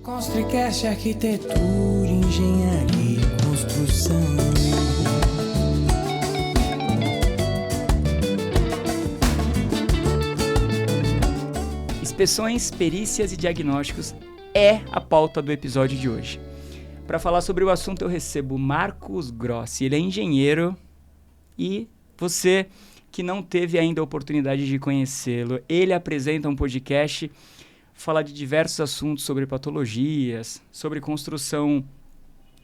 Construcast, arquitetura, engenharia e construção. Inspeções, perícias e diagnósticos é a pauta do episódio de hoje. Para falar sobre o assunto, eu recebo Marcos Grossi. Ele é engenheiro e você que não teve ainda a oportunidade de conhecê-lo, ele apresenta um podcast, fala de diversos assuntos sobre patologias, sobre construção.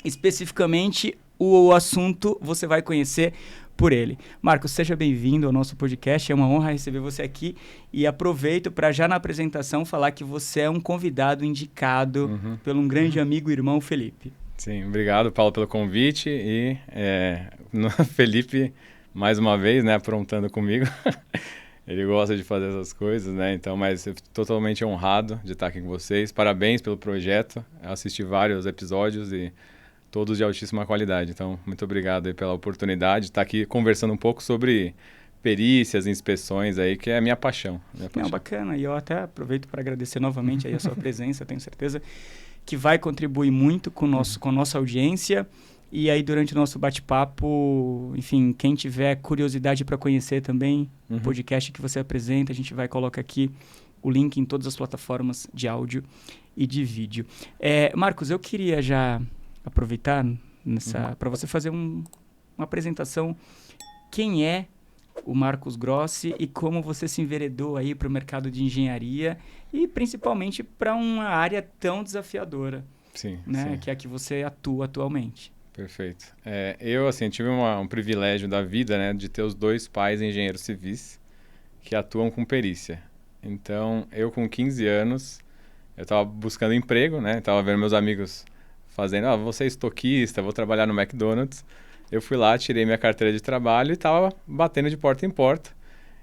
Especificamente, o assunto você vai conhecer por ele. Marcos, seja bem-vindo ao nosso podcast. É uma honra receber você aqui e aproveito para já na apresentação falar que você é um convidado indicado pelo um grande amigo e irmão, Felipe. Sim, obrigado, Paulo, pelo convite e Felipe, mais uma vez, né, aprontando comigo. Ele gosta de fazer essas coisas, né? Então, mas eu estou totalmente honrado de estar aqui com vocês. Parabéns pelo projeto. Eu assisti vários episódios e todos de altíssima qualidade. Então, muito obrigado aí pela oportunidade de estar aqui conversando um pouco sobre perícias, inspeções aí, que é a minha paixão. Não, bacana. E eu até aproveito para agradecer novamente aí a sua presença. Tenho certeza que vai contribuir muito com a nossa audiência. E aí, durante o nosso bate-papo, enfim, quem tiver curiosidade para conhecer também o podcast que você apresenta, a gente vai colocar aqui o link em todas as plataformas de áudio e de vídeo. Marcos, eu queria já aproveitar para você fazer uma apresentação. Quem é o Marcos Grossi e como você se enveredou aí para o mercado de engenharia e principalmente para uma área tão desafiadora, sim, né, sim. que é a que você atua atualmente. Perfeito. Eu, assim, tive um privilégio da vida, né, de ter os dois pais engenheiros civis que atuam com perícia. Então, eu com 15 anos, eu estava buscando emprego, né, estava vendo meus amigos fazendo, vou ser estoquista, vou trabalhar no McDonald's. Eu fui lá, tirei minha carteira de trabalho e estava batendo de porta em porta.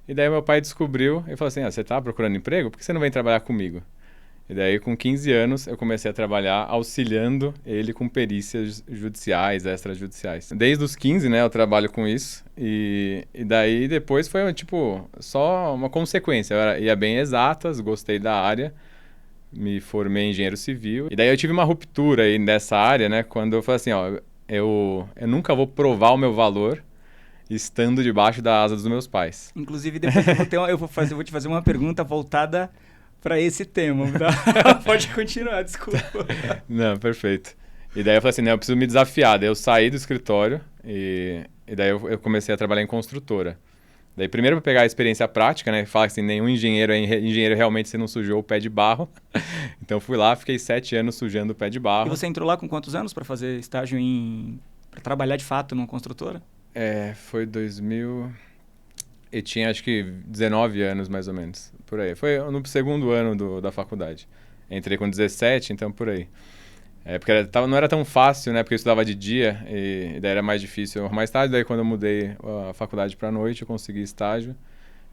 E daí meu pai descobriu e falou assim, você está procurando emprego? Por que você não vem trabalhar comigo? E daí, com 15 anos, eu comecei a trabalhar auxiliando ele com perícias judiciais, extrajudiciais. Desde os 15, né, eu trabalho com isso. E daí, depois, foi, só uma consequência. Eu ia bem exatas, gostei da área, me formei em engenheiro civil. E daí, eu tive uma ruptura aí nessa área, né, quando eu falei assim, eu nunca vou provar o meu valor estando debaixo da asa dos meus pais. Inclusive, depois eu vou te fazer uma pergunta voltada para esse tema, tá? Pode continuar, desculpa. Não, perfeito. E daí eu falei assim, eu preciso me desafiar. Daí eu saí do escritório e daí eu comecei a trabalhar em construtora. Daí primeiro para pegar a experiência prática, né? Fala assim, nenhum engenheiro é engenheiro realmente se não sujou o pé de barro. Então fui lá, fiquei 7 anos sujando o pé de barro. E você entrou lá com quantos anos para fazer estágio para trabalhar de fato numa construtora? Foi 2000... Eu tinha acho que 19 anos mais ou menos, por aí. Foi no segundo ano da faculdade. Entrei com 17, então por aí. Porque não era tão fácil, né? Porque eu estudava de dia e daí era mais difícil arrumar estágio. Daí quando eu mudei a faculdade para a noite, eu consegui estágio.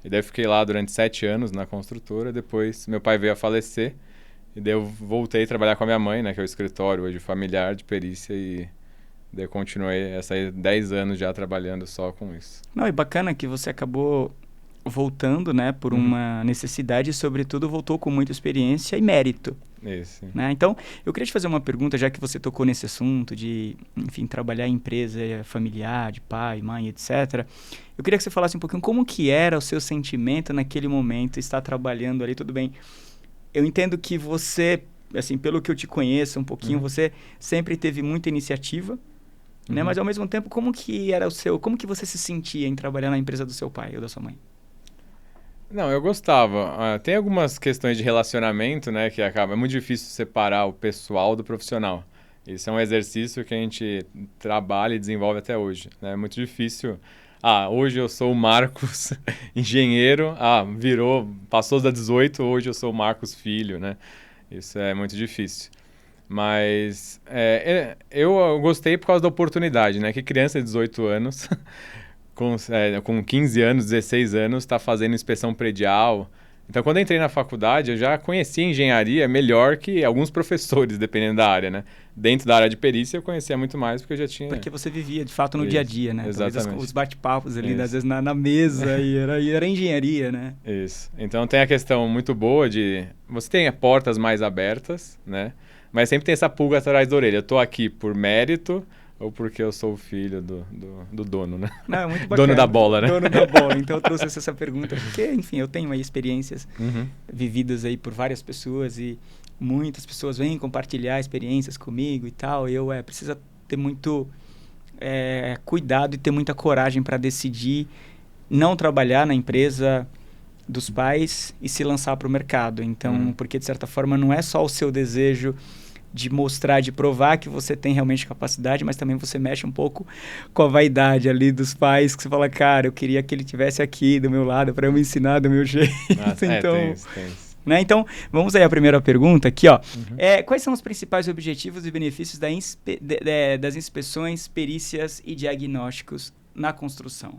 E daí eu fiquei lá durante 7 anos na construtora. Depois meu pai veio a falecer. E daí eu voltei a trabalhar com a minha mãe, né? Que é o escritório hoje familiar de perícia e... Daí eu continuei 10 anos já trabalhando só com isso. Não, e bacana que você acabou voltando, né, por uma necessidade e, sobretudo, voltou com muita experiência e mérito. Isso. Né? Então, eu queria te fazer uma pergunta, já que você tocou nesse assunto de, enfim, trabalhar em empresa familiar, de pai, mãe, etc. Eu queria que você falasse um pouquinho como que era o seu sentimento naquele momento, estar trabalhando ali, tudo bem. Eu entendo que você, assim, pelo que eu te conheço um pouquinho, você sempre teve muita iniciativa, né? Mas ao mesmo tempo, como que você se sentia em trabalhar na empresa do seu pai ou da sua mãe? Não, eu gostava. Tem algumas questões de relacionamento, né, que é muito difícil separar o pessoal do profissional. Isso é um exercício que a gente trabalha e desenvolve até hoje, né? É muito difícil. Hoje eu sou o Marcos, engenheiro. Passou da 18, hoje eu sou o Marcos filho, né? Isso é muito difícil. Mas eu gostei por causa da oportunidade, né? Que criança de 18 anos, com 15 anos, 16 anos, está fazendo inspeção predial, Então, quando eu entrei na faculdade, eu já conhecia engenharia melhor que alguns professores, dependendo da área, né? Dentro da área de perícia, eu conhecia muito mais porque eu já tinha... Porque você vivia, de fato, no dia a dia, né? Exatamente. Talvez os bate-papos ali, às vezes na mesa, e era engenharia, né? Isso. Então, tem a questão muito boa de... Você tem portas mais abertas, né? Mas sempre tem essa pulga atrás da orelha. Eu tô aqui por mérito ou porque eu sou o filho do dono, né? Não, é muito bacana. Dono da bola, né? Dono da bola. Então eu trouxe essa pergunta porque, enfim, eu tenho aí experiências vividas aí por várias pessoas e muitas pessoas vêm compartilhar experiências comigo e tal. E eu preciso ter muito cuidado e ter muita coragem para decidir não trabalhar na empresa dos pais e se lançar para o mercado. Então, porque de certa forma não é só o seu desejo de mostrar, de provar que você tem realmente capacidade, mas também você mexe um pouco com a vaidade ali dos pais, que você fala, cara, eu queria que ele tivesse aqui do meu lado para eu me ensinar do meu jeito. Nossa, Então, tem isso. Né? Então, vamos aí à primeira pergunta aqui, ó. Quais são os principais objetivos e benefícios das inspeções, perícias e diagnósticos na construção?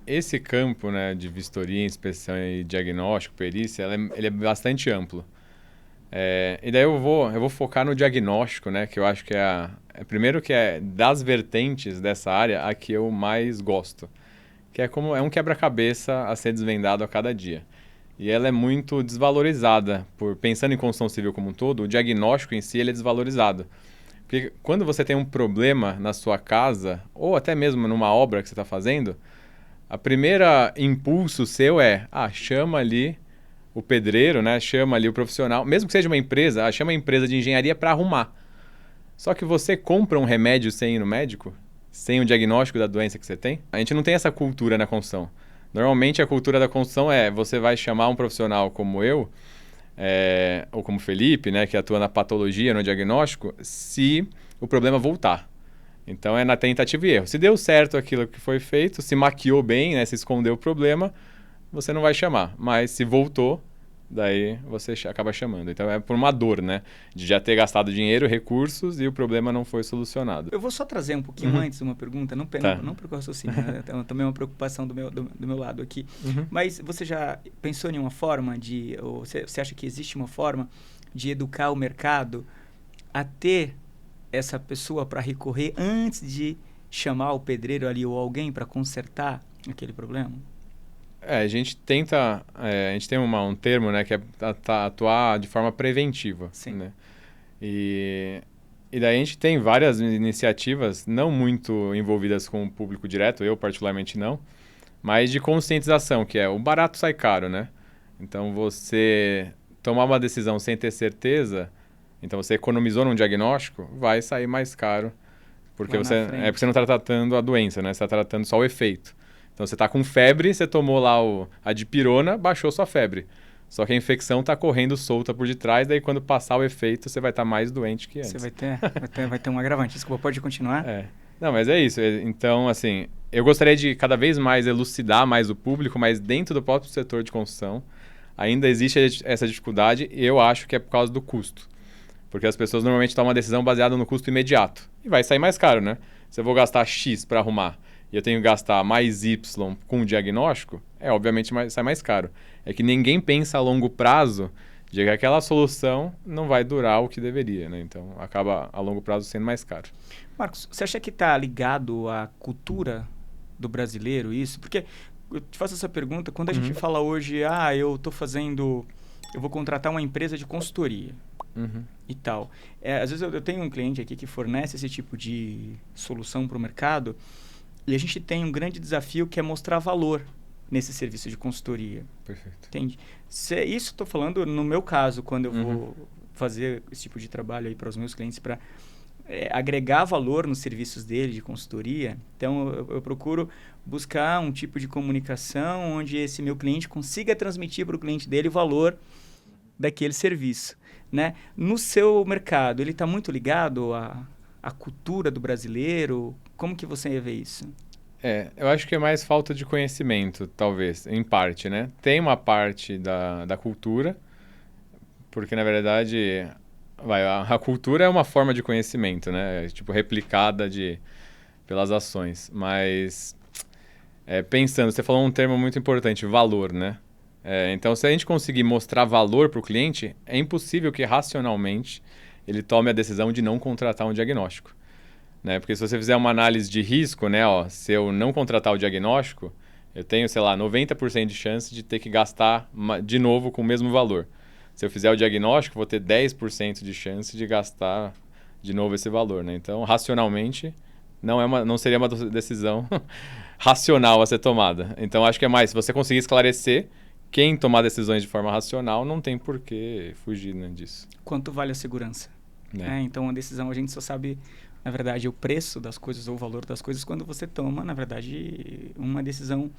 Esse campo, né, de vistoria, inspeção e diagnóstico, perícia, ele é bastante amplo. E daí eu vou focar no diagnóstico, né, que eu acho que primeiro que é das vertentes dessa área a que eu mais gosto, que é um quebra-cabeça a ser desvendado a cada dia. E ela é muito desvalorizada, pensando em construção civil como um todo, o diagnóstico em si ele é desvalorizado. Porque quando você tem um problema na sua casa, ou até mesmo numa obra que você está fazendo, a primeira impulso seu chama ali o pedreiro, né? Chama ali o profissional, mesmo que seja uma empresa, chama a empresa de engenharia para arrumar. Só que você compra um remédio sem ir no médico, sem o diagnóstico da doença que você tem. A gente não tem essa cultura na construção. Normalmente a cultura da construção você vai chamar um profissional como eu, ou como o Felipe, né, que atua na patologia, no diagnóstico, se o problema voltar. Então é na tentativa e erro. Se deu certo aquilo que foi feito, se maquiou bem, né, se escondeu o problema, você não vai chamar. Mas se voltou, daí você acaba chamando. Então é por uma dor, né? De já ter gastado dinheiro, recursos e o problema não foi solucionado. Eu vou só trazer um pouquinho antes uma pergunta, não porque eu raciocínio, né? Também é uma preocupação do meu lado aqui. Mas você já pensou em uma forma ou você acha que existe uma forma de educar o mercado a ter essa pessoa para recorrer antes de chamar o pedreiro ali ou alguém para consertar aquele problema? A gente tenta, a gente tem um termo, né, que é atuar de forma preventiva. Sim. Né? E daí a gente tem várias iniciativas, não muito envolvidas com o público direto, eu particularmente não, mas de conscientização, que é o barato sai caro, né? Então você tomar uma decisão sem ter certeza, então você economizou num diagnóstico, vai sair mais caro, porque você não está tratando a doença, né? Você está tratando só o efeito. Então, você está com febre, você tomou lá a dipirona, baixou sua febre. Só que a infecção está correndo solta por detrás, daí quando passar o efeito, você vai estar mais doente que antes. Você vai ter um agravante. Desculpa, pode continuar? Não, mas é isso. Então, assim, eu gostaria de cada vez mais elucidar mais o público, mas dentro do próprio setor de construção, ainda existe essa dificuldade e eu acho que é por causa do custo. Porque as pessoas normalmente tomam uma decisão baseada no custo imediato. E vai sair mais caro, né? Se eu vou gastar X para arrumar e eu tenho que gastar mais Y com o diagnóstico, obviamente sai mais caro. É que ninguém pensa a longo prazo de que aquela solução não vai durar o que deveria, né? Então, acaba a longo prazo sendo mais caro. Marcos, você acha que está ligado à cultura do brasileiro isso? Porque eu te faço essa pergunta, quando a gente fala hoje, eu vou contratar uma empresa de consultoria e tal. Às vezes eu tenho um cliente aqui que fornece esse tipo de solução para o mercado. E a gente tem um grande desafio que é mostrar valor nesse serviço de consultoria. Perfeito. Entende? Isso estou falando no meu caso, quando eu vou fazer esse tipo de trabalho aí para os meus clientes, para agregar valor nos serviços dele de consultoria. Então, eu procuro buscar um tipo de comunicação onde esse meu cliente consiga transmitir para o cliente dele o valor daquele serviço. Né? No seu mercado, ele está muito ligado à cultura do brasileiro? Como que você vê isso? Eu acho que é mais falta de conhecimento, talvez, em parte, né? Tem uma parte da cultura, porque, na verdade, a cultura é uma forma de conhecimento, né? Tipo, replicada pelas ações. Mas, pensando, você falou um termo muito importante, valor, né? Então, se a gente conseguir mostrar valor para o cliente, é impossível que racionalmente ele tome a decisão de não contratar um diagnóstico. Né? Porque se você fizer uma análise de risco, né, se eu não contratar o diagnóstico, eu tenho, sei lá, 90% de chance de ter que gastar de novo com o mesmo valor. Se eu fizer o diagnóstico, vou ter 10% de chance de gastar de novo esse valor. Né? Então, racionalmente, não seria uma decisão racional a ser tomada. Então, acho que é mais, se você conseguir esclarecer, quem tomar decisões de forma racional não tem por que fugir, né, disso. Quanto vale a segurança? Então, a decisão a gente só sabe, na verdade, o preço das coisas ou o valor das coisas quando você toma, na verdade, uma decisão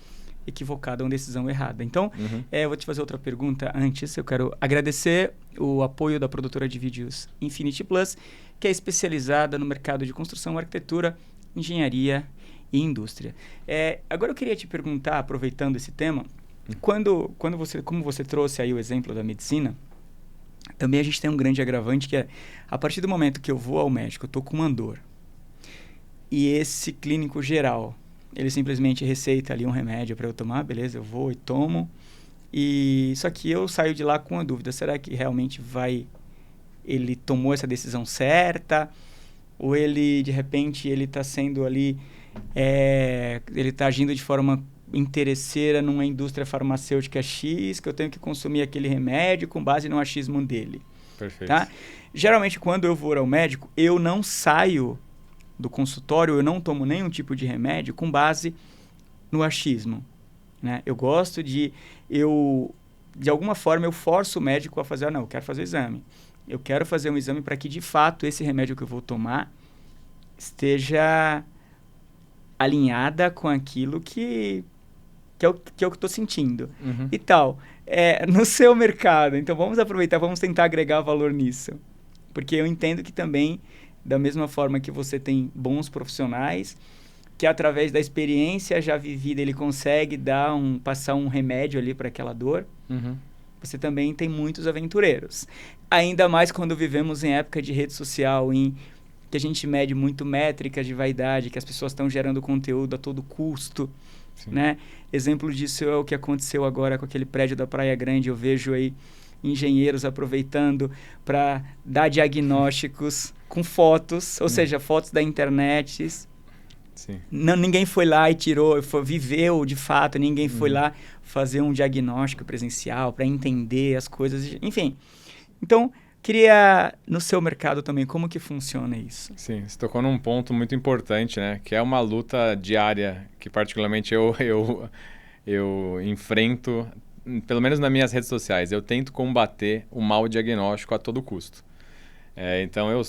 equivocada, uma decisão errada. Então, eu vou te fazer outra pergunta antes. Eu quero agradecer o apoio da produtora de vídeos Infinity Plus, que é especializada no mercado de construção, arquitetura, engenharia e indústria. Agora eu queria te perguntar, aproveitando esse tema, como você trouxe aí o exemplo da medicina, também a gente tem um grande agravante que é, a partir do momento que eu vou ao médico, eu estou com uma dor, e esse clínico geral, ele simplesmente receita ali um remédio para eu tomar, beleza, eu vou e tomo, e só que eu saio de lá com a dúvida, será que realmente ele tomou essa decisão certa, ou ele, de repente, ele está sendo ali, ele está agindo de forma interesseira numa indústria farmacêutica X, que eu tenho que consumir aquele remédio com base no achismo dele. Perfeito. Tá? Geralmente, quando eu vou ao médico, eu não saio do consultório, eu não tomo nenhum tipo de remédio com base no achismo. Né? Eu gosto de alguma forma, eu forço o médico a fazer, não, eu quero fazer o exame. Eu quero fazer um exame para que, de fato, esse remédio que eu vou tomar esteja alinhada com aquilo que é o que eu estou sentindo. E tal. No seu mercado, então vamos aproveitar, vamos tentar agregar valor nisso. Porque eu entendo que também, da mesma forma que você tem bons profissionais, que através da experiência já vivida ele consegue passar um remédio ali para aquela dor, você também tem muitos aventureiros. Ainda mais quando vivemos em época de rede social, que a gente mede muito métricas de vaidade, que as pessoas estão gerando conteúdo a todo custo. Né? Exemplo disso é o que aconteceu agora com aquele prédio da Praia Grande. Eu vejo aí engenheiros aproveitando para dar diagnósticos com fotos, ou seja, fotos da internet. Sim. Ninguém foi lá e viveu de fato, ninguém foi lá fazer um diagnóstico presencial para entender as coisas, enfim. Então, queria, no seu mercado também, como que funciona isso? Sim, você tocou num ponto muito importante, né? Que é uma luta diária, que particularmente eu enfrento, pelo menos nas minhas redes sociais. Eu tento combater o mau diagnóstico a todo custo. Então, eu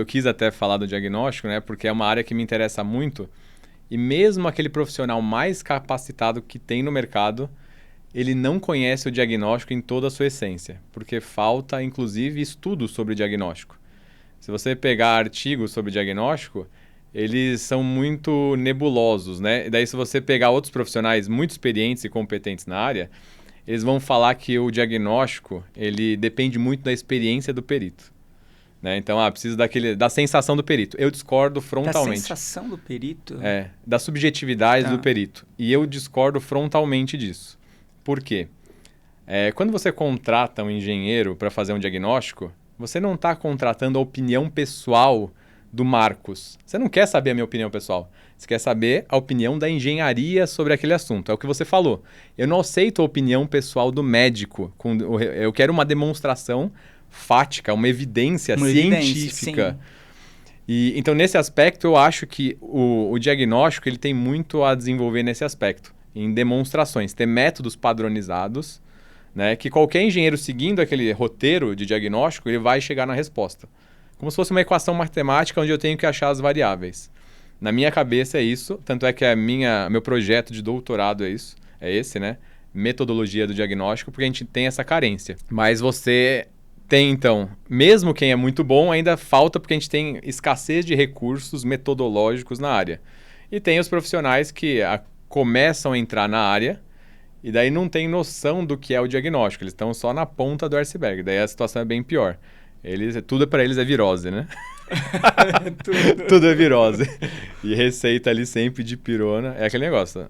quis até falar do diagnóstico, né? Porque é uma área que me interessa muito. E mesmo aquele profissional mais capacitado que tem no mercado, ele não conhece o diagnóstico em toda a sua essência, porque falta, inclusive, estudo sobre diagnóstico. Se você pegar artigos sobre diagnóstico, eles são muito nebulosos, né? E daí, se você pegar outros profissionais muito experientes e competentes na área, eles vão falar que o diagnóstico, ele depende muito da experiência do perito. Né? Então, precisa da sensação do perito. Eu discordo frontalmente. Da sensação do perito? Da subjetividade do perito. E eu discordo frontalmente disso. Por quê? Quando você contrata um engenheiro para fazer um diagnóstico, você não está contratando a opinião pessoal do Marcos. Você não quer saber a minha opinião pessoal. Você quer saber a opinião da engenharia sobre aquele assunto. É o que você falou. Eu não aceito a opinião pessoal do médico. Eu quero uma demonstração fática, uma evidência científica. Então, nesse aspecto, eu acho que o diagnóstico ele tem muito a desenvolver nesse aspecto. Em demonstrações, ter métodos padronizados, né, que qualquer engenheiro seguindo aquele roteiro de diagnóstico, ele vai chegar na resposta. Como se fosse uma equação matemática onde eu tenho que achar as variáveis. Na minha cabeça é isso, tanto é que meu projeto de doutorado é esse, né? Metodologia do diagnóstico, porque a gente tem essa carência. Mas você tem, então, mesmo quem é muito bom, ainda falta porque a gente tem escassez de recursos metodológicos na área. E tem os profissionais que começam a entrar na área e daí não tem noção do que é o diagnóstico. Eles estão só na ponta do iceberg. Daí a situação é bem pior. Tudo para eles é virose, né? Tudo é virose. E receita ali sempre de pirona. É aquele negócio,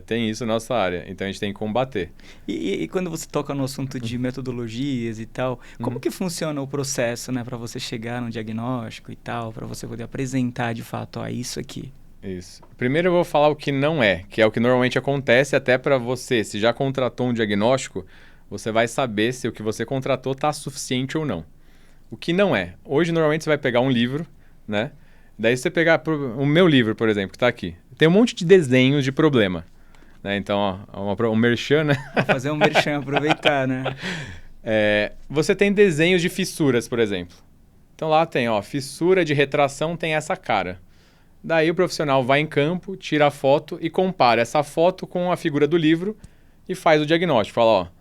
tem isso na nossa área, então a gente tem que combater. E quando você toca no assunto de metodologias e tal, como que funciona o processo, né, para você chegar no diagnóstico e tal, para você poder apresentar de fato, isso aqui? Isso. Primeiro eu vou falar o que não é, que é o que normalmente acontece até para você. Se já contratou um diagnóstico, você vai saber se o que você contratou está suficiente ou não. O que não é. Hoje, normalmente, você vai pegar um livro, né? Daí, se você pegar o meu livro, por exemplo, que está aqui, tem um monte de desenhos de problema. Né? Então, um merchan, né? Vou fazer um merchan, aproveitar, né? Você tem desenhos de fissuras, por exemplo. Então, lá tem, fissura de retração tem essa cara. Daí, o profissional vai em campo, tira a foto e compara essa foto com a figura do livro e faz o diagnóstico. Fala,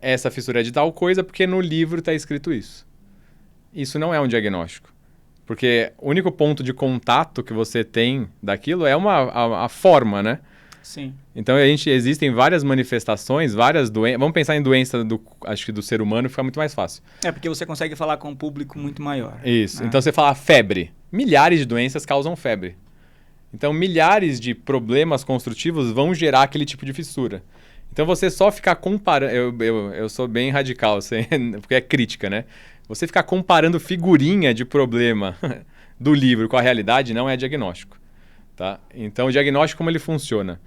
essa fissura é de tal coisa porque no livro está escrito isso. Isso não é um diagnóstico. Porque o único ponto de contato que você tem daquilo é a forma, né? Sim. Então, existem várias manifestações, várias doenças. Vamos pensar em doença acho que do ser humano, fica muito mais fácil. Porque você consegue falar com um público muito maior. Isso. Então, você fala febre. Milhares de doenças causam febre. Então, milhares de problemas construtivos vão gerar aquele tipo de fissura. Então, você só ficar comparando... Eu sou bem radical, porque é crítica, né? Você ficar comparando figurinha de problema do livro com a realidade não é diagnóstico. Tá? Então, o diagnóstico, como ele funciona?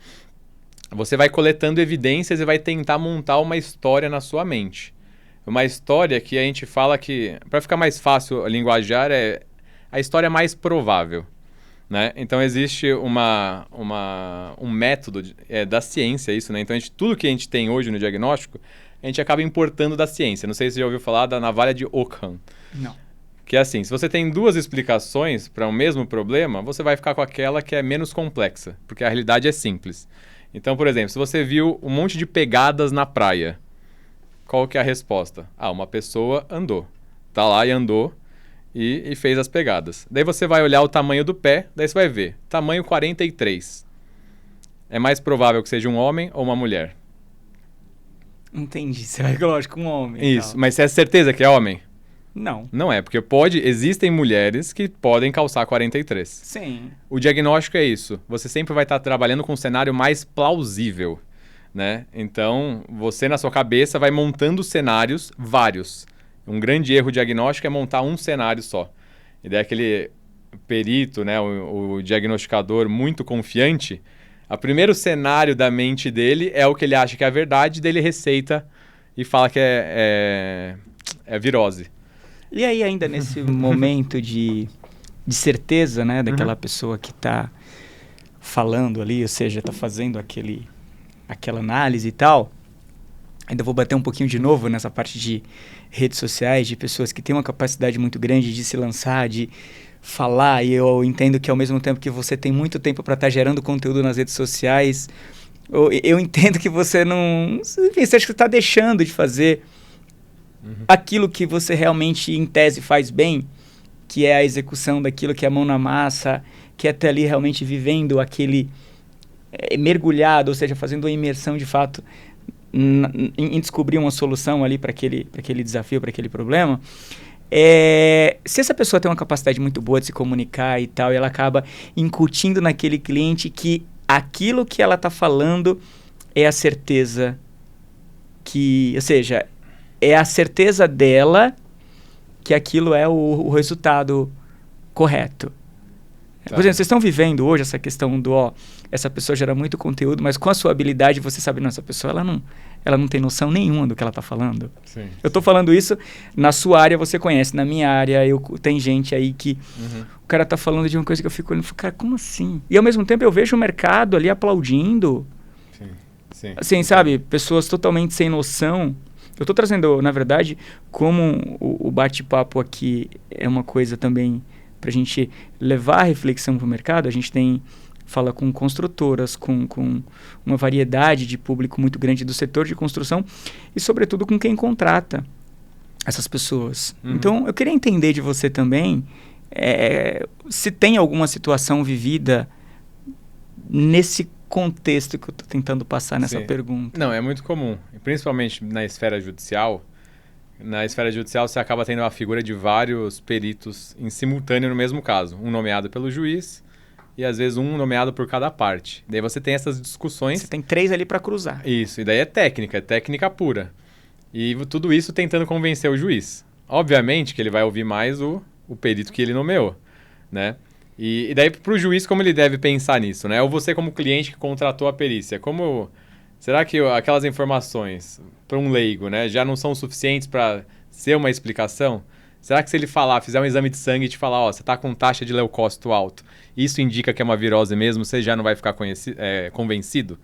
Você vai coletando evidências e vai tentar montar uma história na sua mente. Uma história que a gente fala que, para ficar mais fácil linguajar, é a história mais provável. Né? Então, existe um método da ciência, isso, né? Então, tudo que a gente tem hoje no diagnóstico, a gente acaba importando da ciência. Não sei se você já ouviu falar da navalha de Ockham. Não. Que é assim, se você tem duas explicações para um mesmo problema, você vai ficar com aquela que é menos complexa, porque a realidade é simples. Então, por exemplo, se você viu um monte de pegadas na praia, qual que é a resposta? Uma pessoa andou. Tá lá e andou e fez as pegadas. Daí você vai olhar o tamanho do pé, daí você vai ver, tamanho 43. É mais provável que seja um homem ou uma mulher? Entendi. Você vai, lógico, um homem. Isso, mas você tem certeza que é homem? Não. Não é, porque existem mulheres que podem calçar 43. Sim. O diagnóstico é isso. Você sempre vai estar trabalhando com um cenário mais plausível, né? Então, você na sua cabeça vai montando cenários vários. Um grande erro diagnóstico é montar um cenário só. E daí aquele perito, né, o diagnosticador muito confiante, o primeiro cenário da mente dele é o que ele acha que é a verdade, dele receita e fala que é virose. E aí, ainda nesse momento de certeza, né, daquela pessoa que está falando ali, ou seja, está fazendo aquela análise e tal, ainda vou bater um pouquinho de novo nessa parte de redes sociais, de pessoas que têm uma capacidade muito grande de se lançar, de falar, e eu entendo que ao mesmo tempo que você tem muito tempo para estar gerando conteúdo nas redes sociais, eu entendo que você não... Enfim, você acha que está deixando de fazer aquilo que você realmente, em tese, faz bem, que é a execução daquilo que é a mão na massa, que é estar ali realmente vivendo aquele... mergulhado, ou seja, fazendo uma imersão de fato em descobrir uma solução ali para aquele desafio, para aquele problema. Se essa pessoa tem uma capacidade muito boa de se comunicar e tal, e ela acaba incutindo naquele cliente que aquilo que ela está falando é a certeza que... Ou seja, é a certeza dela que aquilo é o resultado correto. Tá. Por exemplo, vocês estão vivendo hoje essa questão do, essa pessoa gera muito conteúdo, mas com a sua habilidade você sabe, não, essa pessoa ela não tem noção nenhuma do que ela está falando. Sim. Eu estou falando isso, na sua área você conhece, na minha área tem gente aí que o cara está falando de uma coisa que eu fico olhando, cara, como assim? E ao mesmo tempo eu vejo o mercado ali aplaudindo. Sim. Sim. Assim, sabe, pessoas totalmente sem noção. Eu estou trazendo, na verdade, como o bate-papo aqui é uma coisa também para a gente levar a reflexão para o mercado. A gente fala com construtoras, com uma variedade de público muito grande do setor de construção e, sobretudo, com quem contrata essas pessoas. Então, eu queria entender de você também se tem alguma situação vivida nesse contexto que eu estou tentando passar nessa pergunta. Não, é muito comum, principalmente na esfera judicial. na esfera judicial você acaba tendo a figura de vários peritos em simultâneo no mesmo caso. Um nomeado pelo juiz e às vezes um nomeado por cada parte. Daí você tem essas discussões. Você tem 3 ali para cruzar. Isso, e daí é técnica pura. E tudo isso tentando convencer o juiz. Obviamente que ele vai ouvir mais o perito que ele nomeou, né? E daí para o juiz como ele deve pensar nisso, né? Ou você como cliente que contratou a perícia, será que aquelas informações para um leigo, né, já não são suficientes para ser uma explicação? Será que se ele fizer um exame de sangue e te falar, você está com taxa de leucócito alto, isso indica que é uma virose mesmo, você já não vai ficar convencido?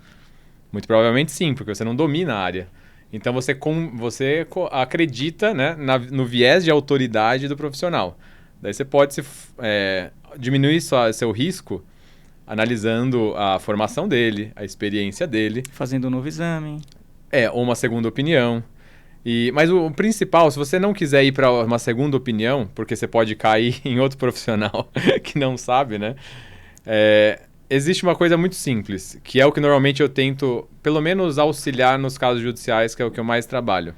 Muito provavelmente sim, porque você não domina a área. Então você acredita, né, no viés de autoridade do profissional. Daí você pode diminuir seu risco analisando a formação dele, a experiência dele. Fazendo um novo exame. Ou uma segunda opinião. Mas o principal, se você não quiser ir para uma segunda opinião, porque você pode cair em outro profissional que não sabe, né? Existe uma coisa muito simples, que é o que normalmente eu tento, pelo menos, auxiliar nos casos judiciais, que é o que eu mais trabalho.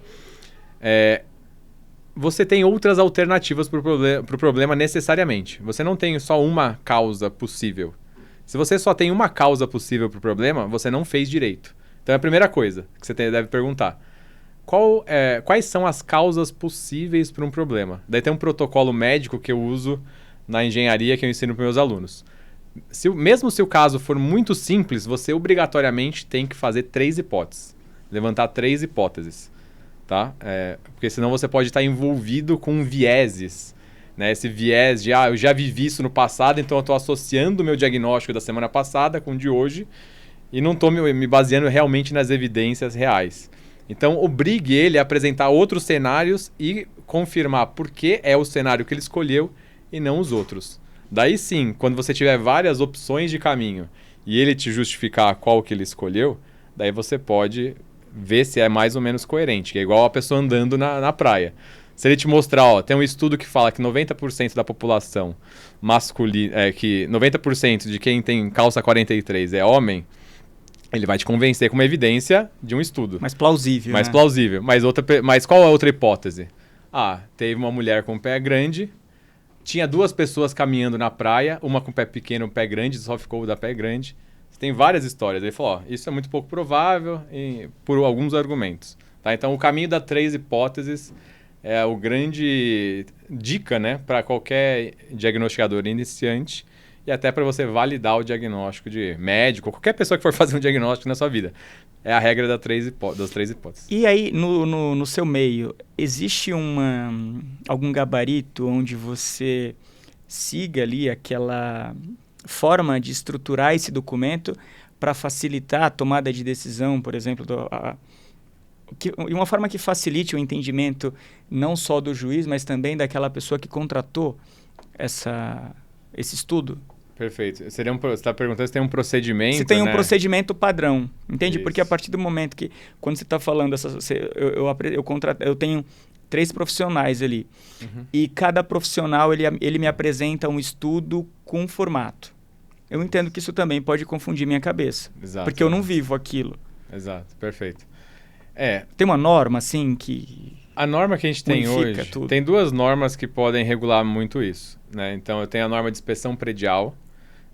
Você tem outras alternativas para o problema necessariamente. Você não tem só uma causa possível. Se você só tem uma causa possível para o problema, você não fez direito. Então é a primeira coisa que você deve perguntar. Quais são as causas possíveis para um problema? Daí tem um protocolo médico que eu uso na engenharia que eu ensino para meus alunos. Mesmo se o caso for muito simples, você obrigatoriamente tem que fazer 3 hipóteses. Levantar 3 hipóteses. Tá? Porque senão você pode estar envolvido com vieses. Né? Esse viés de, eu já vivi isso no passado, então eu estou associando o meu diagnóstico da semana passada com o de hoje e não estou me baseando realmente nas evidências reais. Então, obrigue ele a apresentar outros cenários e confirmar por que é o cenário que ele escolheu e não os outros. Daí sim, quando você tiver várias opções de caminho e ele te justificar qual que ele escolheu, daí você pode ver se é mais ou menos coerente, que é igual a pessoa andando na praia. Se ele te mostrar, tem um estudo que fala que 90% da população masculina, que 90% de quem tem calça 43 é homem, ele vai te convencer com uma evidência de um estudo. Mais plausível. Mais plausível. Mas qual é a outra hipótese? Teve uma mulher com o pé grande, tinha 2 pessoas caminhando na praia, uma com o pé pequeno e um pé grande, só ficou o da pé grande. Tem várias histórias. Ele falou, isso é muito pouco provável por alguns argumentos. Tá? Então, o caminho das 3 hipóteses é o grande dica, né, para qualquer diagnosticador iniciante e até para você validar o diagnóstico de médico, qualquer pessoa que for fazer um diagnóstico na sua vida. É a regra das 3 hipóteses. E aí, no seu meio, existe algum gabarito onde você siga ali aquela forma de estruturar esse documento para facilitar a tomada de decisão, por exemplo, uma forma que facilite o entendimento não só do juiz, mas também daquela pessoa que contratou esse estudo? Perfeito. Você está perguntando se tem um procedimento, se tem um né? procedimento padrão, entende? Isso. Porque a partir do momento que, quando você está falando, eu tenho 3 profissionais ali, e cada profissional ele me apresenta um estudo com um formato. Eu entendo que isso também pode confundir minha cabeça, Exato, porque eu não vivo aquilo. Exato, perfeito. Tem uma norma, assim, que... A norma que a gente tem hoje, tem 2 normas que podem regular muito isso. Né? Então, eu tenho a norma de inspeção predial,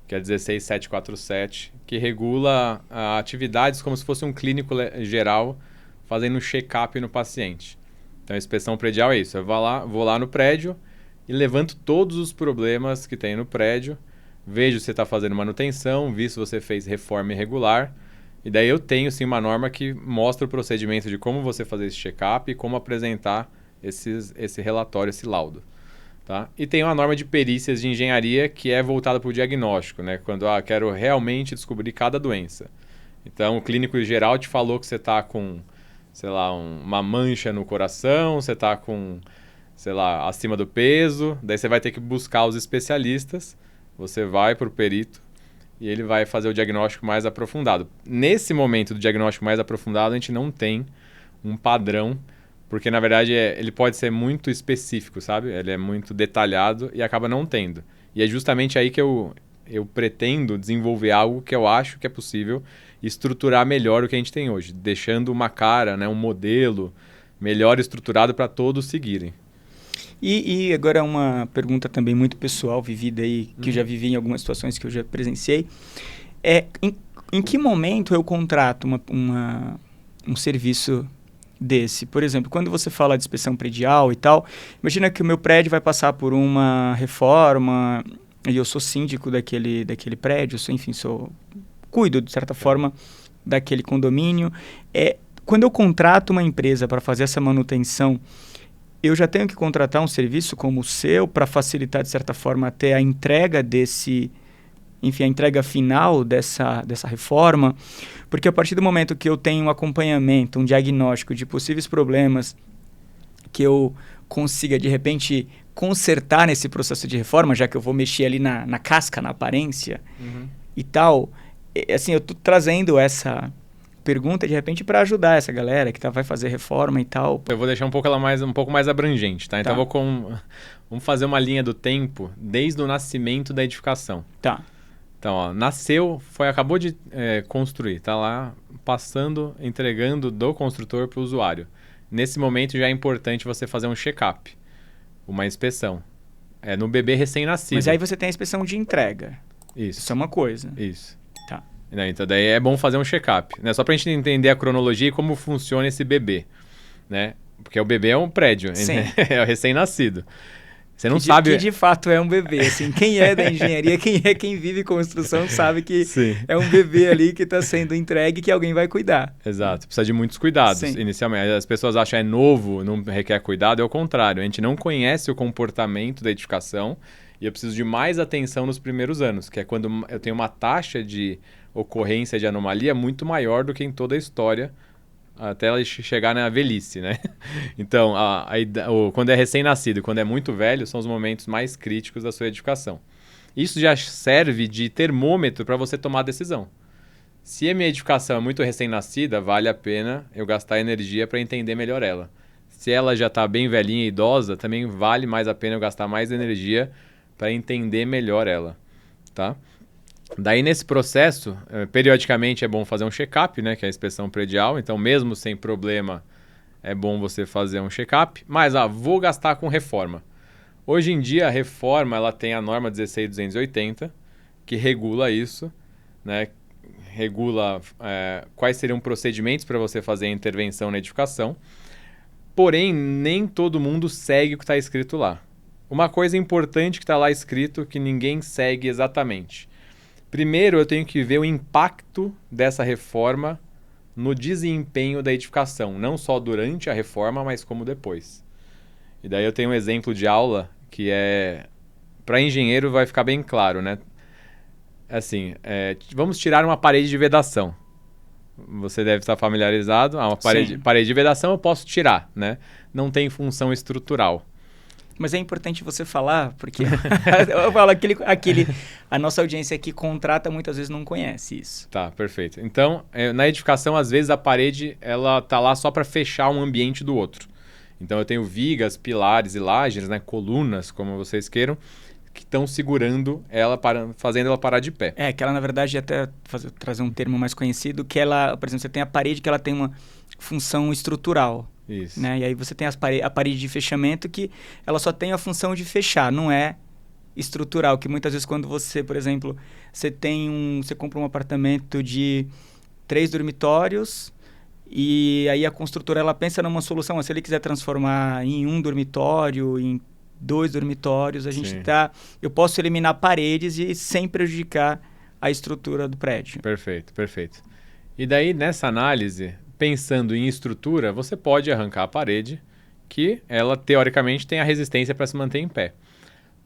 que é a 16747, que regula atividades como se fosse um clínico geral fazendo um check-up no paciente. Então, a inspeção predial é isso. Eu vou lá no prédio e levanto todos os problemas que tem no prédio, vejo se você está fazendo manutenção, vi se você fez reforma irregular. E daí eu tenho sim uma norma que mostra o procedimento de como você fazer esse check-up e como apresentar esse relatório, esse laudo. Tá? E tem uma norma de perícias de engenharia que é voltada para o diagnóstico, né? Quando quero realmente descobrir cada doença. Então o clínico geral te falou que você está com, sei lá, uma mancha no coração, você está com, sei lá, acima do peso, daí você vai ter que buscar os especialistas, você vai para o perito e ele vai fazer o diagnóstico mais aprofundado. Nesse momento do diagnóstico mais aprofundado, a gente não tem um padrão, porque, na verdade, ele pode ser muito específico, sabe? Ele é muito detalhado e acaba não tendo. E é justamente aí que eu pretendo desenvolver algo que eu acho que é possível estruturar melhor o que a gente tem hoje, deixando uma cara, né, um modelo, melhor estruturado para todos seguirem. E agora uma pergunta também muito pessoal, vivida aí, que eu já vivi em algumas situações que eu já presenciei. Em que momento eu contrato um serviço desse? Por exemplo, quando você fala de inspeção predial e tal, imagina que o meu prédio vai passar por uma reforma e eu sou síndico daquele prédio, cuido, de certa forma, daquele condomínio. Quando eu contrato uma empresa para fazer essa manutenção, eu já tenho que contratar um serviço como o seu para facilitar, de certa forma, até a entrega a entrega final dessa reforma, porque a partir do momento que eu tenho um acompanhamento, um diagnóstico de possíveis problemas que eu consiga, de repente, consertar nesse processo de reforma, já que eu vou mexer ali na casca, na aparência e tal, assim, eu estou trazendo essa pergunta, de repente, para ajudar essa galera que vai fazer reforma e tal. Eu vou deixar um pouco mais abrangente, tá? Então, vamos fazer uma linha do tempo desde o nascimento da edificação. Tá. Então, ó, nasceu, acabou de construir, tá lá passando, entregando do construtor para o usuário. Nesse momento já é importante você fazer um check-up, uma inspeção. No bebê recém-nascido. Mas aí você tem a inspeção de entrega. Isso é uma coisa. Isso. Tá. Então, daí é bom fazer um check-up, né? Só para a gente entender a cronologia e como funciona esse bebê, né? Porque o bebê é um prédio, né? É o recém-nascido. Você não sabe... Que de fato é um bebê. Assim, quem é da engenharia, quem vive construção, sabe que é um bebê ali que está sendo entregue que alguém vai cuidar. Exato. Precisa de muitos cuidados inicialmente. As pessoas acham que é novo, não requer cuidado. É o contrário. A gente não conhece o comportamento da edificação e eu preciso de mais atenção nos primeiros anos, que é quando eu tenho uma taxa de ocorrência de anomalia muito maior do que em toda a história, até ela chegar na velhice, né? Então, quando é recém-nascido e quando é muito velho, são os momentos mais críticos da sua edificação. Isso já serve de termômetro para você tomar a decisão. Se a minha edificação é muito recém-nascida, vale a pena eu gastar energia para entender melhor ela. Se ela já está bem velhinha e idosa, também vale mais a pena eu gastar mais energia para entender melhor ela, tá? Daí, nesse processo, periodicamente é bom fazer um check-up, né, que é a inspeção predial. Então, mesmo sem problema, é bom você fazer um check-up. Mas, vou gastar com reforma. Hoje em dia, a reforma ela tem a norma 16280, que regula isso, né, regula quais seriam procedimentos para você fazer a intervenção na edificação. Porém, nem todo mundo segue o que está escrito lá. Uma coisa importante que está lá escrito que ninguém segue exatamente. Primeiro, eu tenho que ver o impacto dessa reforma no desempenho da edificação, não só durante a reforma, mas como depois. E daí eu tenho um exemplo de aula que para engenheiro vai ficar bem claro, né? Assim, vamos tirar uma parede de vedação. Você deve estar familiarizado. Uma parede de vedação eu posso tirar, né? Não tem função estrutural. Mas é importante você falar, porque eu falo a nossa audiência aqui contrata muitas vezes não conhece isso. Tá, perfeito. Então, na edificação, às vezes a parede ela tá lá só para fechar um ambiente do outro. Então, eu tenho vigas, pilares e lajes, né, colunas, como vocês queiram, que estão segurando ela, fazendo ela parar de pé. Que ela, na verdade, até trazer um termo mais conhecido, que ela, por exemplo, você tem a parede que ela tem uma função estrutural. Isso. Né? E aí você tem a parede de fechamento que ela só tem a função de fechar, não é estrutural. Que muitas vezes quando você, por exemplo, você compra um apartamento de 3 dormitórios e aí a construtora ela pensa numa solução. Se ele quiser transformar em 1 dormitório, em 2 dormitórios, eu posso eliminar paredes e sem prejudicar a estrutura do prédio. Perfeito, perfeito. E daí, nessa análise, pensando em estrutura, você pode arrancar a parede, que ela, teoricamente, tem a resistência para se manter em pé.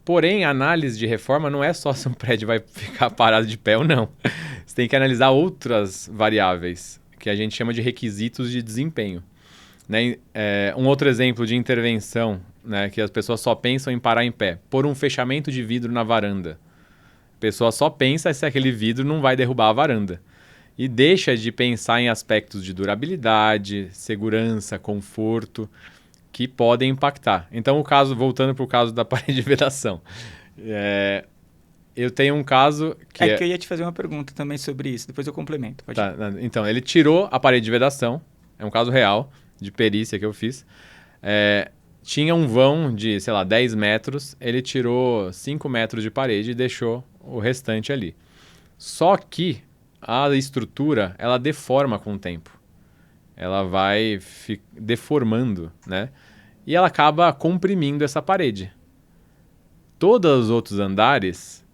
Porém, a análise de reforma não é só se um prédio vai ficar parado de pé ou não. Você tem que analisar outras variáveis, que a gente chama de requisitos de desempenho. Né? Um outro exemplo de intervenção, né, que as pessoas só pensam em parar em pé, pôr um fechamento de vidro na varanda. A pessoa só pensa se aquele vidro não vai derrubar a varanda. E deixa de pensar em aspectos de durabilidade, segurança, conforto, que podem impactar. Então, voltando para o caso da parede de vedação. Eu tenho um caso que que eu ia te fazer uma pergunta também sobre isso, depois eu complemento. Então, ele tirou a parede de vedação, é um caso real, de perícia que eu fiz, tinha um vão de, sei lá, 10 metros, ele tirou 5 metros de parede e deixou o restante ali. Só que a estrutura, ela deforma com o tempo. Ela vai deformando, né? E ela acaba comprimindo essa parede. Todos os outros andares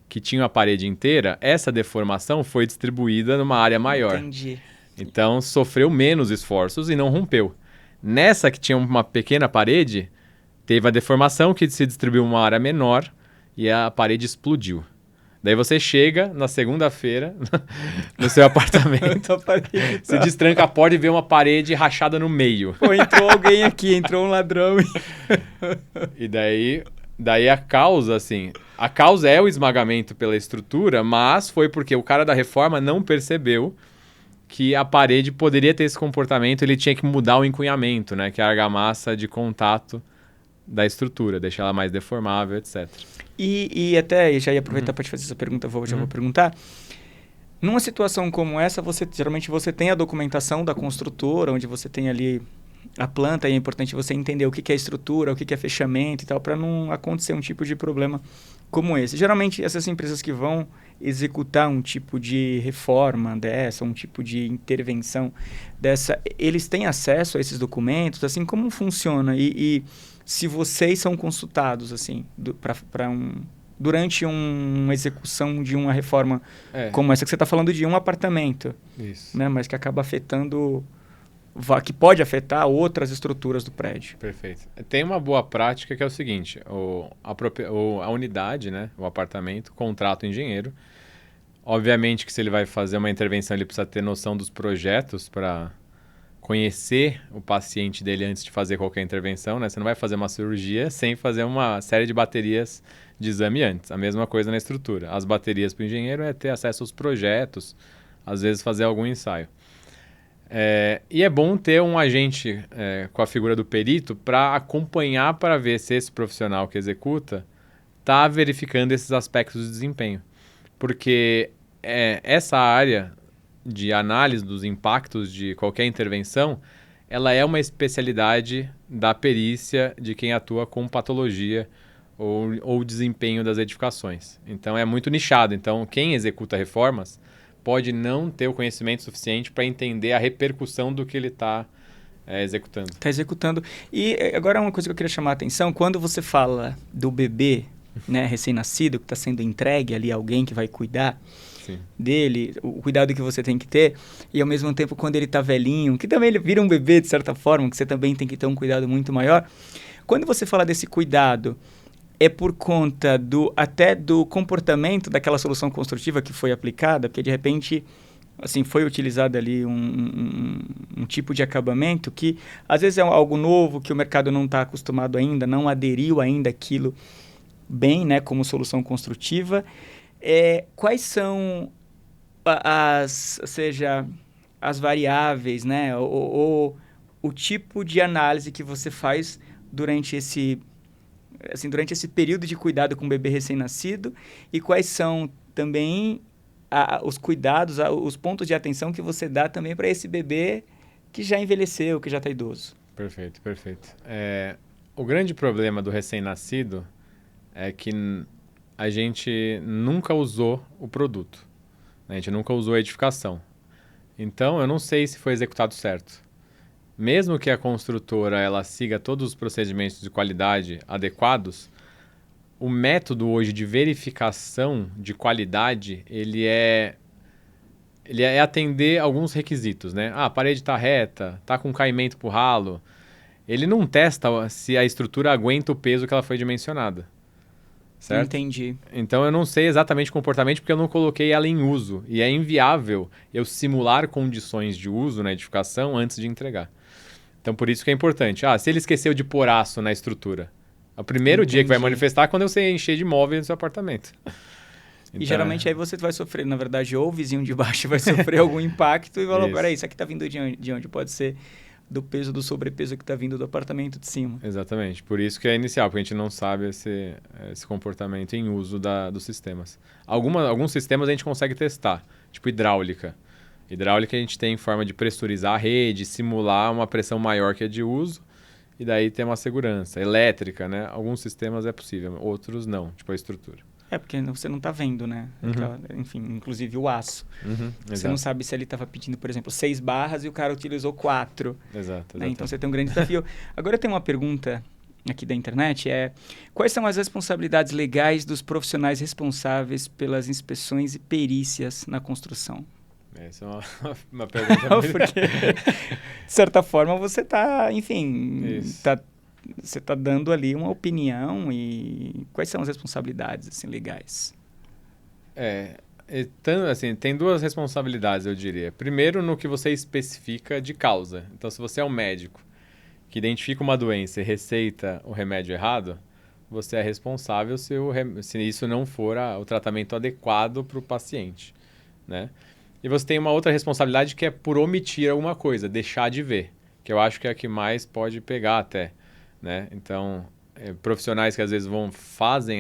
que tinham a parede inteira, essa deformação foi distribuída numa área maior. Entendi. Então, sofreu menos esforços e não rompeu. Nessa que tinha uma pequena parede, teve a deformação que se distribuiu uma área menor e a parede explodiu. Daí você chega na segunda-feira no seu apartamento, você destranca a porta e vê uma parede rachada no meio. Pô, entrou alguém aqui, entrou um ladrão. E daí a causa, assim... A causa é o esmagamento pela estrutura, mas foi porque o cara da reforma não percebeu que a parede poderia ter esse comportamento, ele tinha que mudar o encunhamento, né? Que é a argamassa de contato da estrutura, deixar ela mais deformável, etc. E até, já ia aproveitar para te fazer essa pergunta, já vou perguntar. Numa situação como essa, geralmente você tem a documentação da construtora, onde você tem ali a planta, e é importante você entender o que é estrutura, o que é fechamento e tal, para não acontecer um tipo de problema como esse. Geralmente, essas empresas que vão executar um tipo de reforma dessa, um tipo de intervenção dessa, eles têm acesso a esses documentos, assim, como funciona? E se vocês são consultados, assim, durante uma execução de uma reforma como essa que você está falando de um apartamento, Isso. Né, mas que acaba afetando... que pode afetar outras estruturas do prédio. Perfeito. Tem uma boa prática que é o seguinte, a unidade, né, o apartamento, contrata o engenheiro. Obviamente que se ele vai fazer uma intervenção, ele precisa ter noção dos projetos para conhecer o paciente dele antes de fazer qualquer intervenção, né? Você não vai fazer uma cirurgia sem fazer uma série de baterias de exame antes. A mesma coisa na estrutura. As baterias para o engenheiro é ter acesso aos projetos, às vezes fazer algum ensaio. E é bom ter um agente com a figura do perito para acompanhar, para ver se esse profissional que executa está verificando esses aspectos de desempenho. Porque essa área de análise dos impactos de qualquer intervenção, ela é uma especialidade da perícia de quem atua com patologia ou desempenho das edificações. Então é muito nichado. Então quem executa reformas pode não ter o conhecimento suficiente para entender a repercussão do que ele está executando. Está executando. E agora uma coisa que eu queria chamar a atenção, quando você fala do bebê, né, recém-nascido, que está sendo entregue ali a alguém que vai cuidar dele, o cuidado que você tem que ter, e ao mesmo tempo quando ele está velhinho, que também ele vira um bebê de certa forma, que você também tem que ter um cuidado muito maior. Quando você fala desse cuidado, é por conta até do comportamento daquela solução construtiva que foi aplicada, porque de repente assim, foi utilizado ali um tipo de acabamento que às vezes é algo novo, que o mercado não está acostumado ainda, não aderiu ainda àquilo bem, né, como solução construtiva. Quais são as variáveis, né, ou o tipo de análise que você faz durante esse período de cuidado com o bebê recém-nascido, e quais são também os cuidados, os pontos de atenção que você dá também para esse bebê que já envelheceu, que já está idoso? Perfeito, perfeito. O grande problema do recém-nascido é que a gente nunca usou o produto, né? A gente nunca usou a edificação. Então, eu não sei se foi executado certo. Mesmo que a construtora ela siga todos os procedimentos de qualidade adequados, o método hoje de verificação de qualidade, ele é atender alguns requisitos, né? A parede está reta, está com caimento por ralo. Ele não testa se a estrutura aguenta o peso que ela foi dimensionada. Certo? Entendi. Então, eu não sei exatamente o comportamento porque eu não coloquei ela em uso. E é inviável eu simular condições de uso na edificação antes de entregar. Então, por isso que é importante. Se ele esqueceu de pôr aço na estrutura. O primeiro dia que vai manifestar é quando você encher de móveis no seu apartamento. E geralmente aí você vai sofrer, na verdade, ou o vizinho de baixo vai sofrer algum impacto e vai falar, peraí, isso aqui está vindo de onde? Pode ser do peso, do sobrepeso que está vindo do apartamento de cima. Exatamente. Por isso que é inicial, porque a gente não sabe esse comportamento em uso dos sistemas. Alguns sistemas a gente consegue testar, tipo hidráulica. Hidráulica a gente tem forma de pressurizar a rede, simular uma pressão maior que a de uso, e daí tem uma segurança. Elétrica, né? Alguns sistemas é possível, outros não, tipo a estrutura. Porque você não está vendo, né? Enfim, inclusive o aço. Você não sabe se ele estava pedindo, por exemplo, 6 barras e o cara utilizou 4. Exato. Né? Então você tem um grande desafio. Agora tem uma pergunta aqui da internet, quais são as responsabilidades legais dos profissionais responsáveis pelas inspeções e perícias na construção? Essa é uma pergunta muito... Porque, de certa forma, você está, enfim, você está dando ali uma opinião e quais são as responsabilidades assim, legais? Assim, tem 2 responsabilidades, eu diria. Primeiro, no que você especifica de causa. Então, se você é um médico que identifica uma doença e receita o remédio errado, você é responsável se isso não for o tratamento adequado para o paciente, né? E você tem uma outra responsabilidade que é por omitir alguma coisa, deixar de ver, que eu acho que é a que mais pode pegar até, né? Então, profissionais que às vezes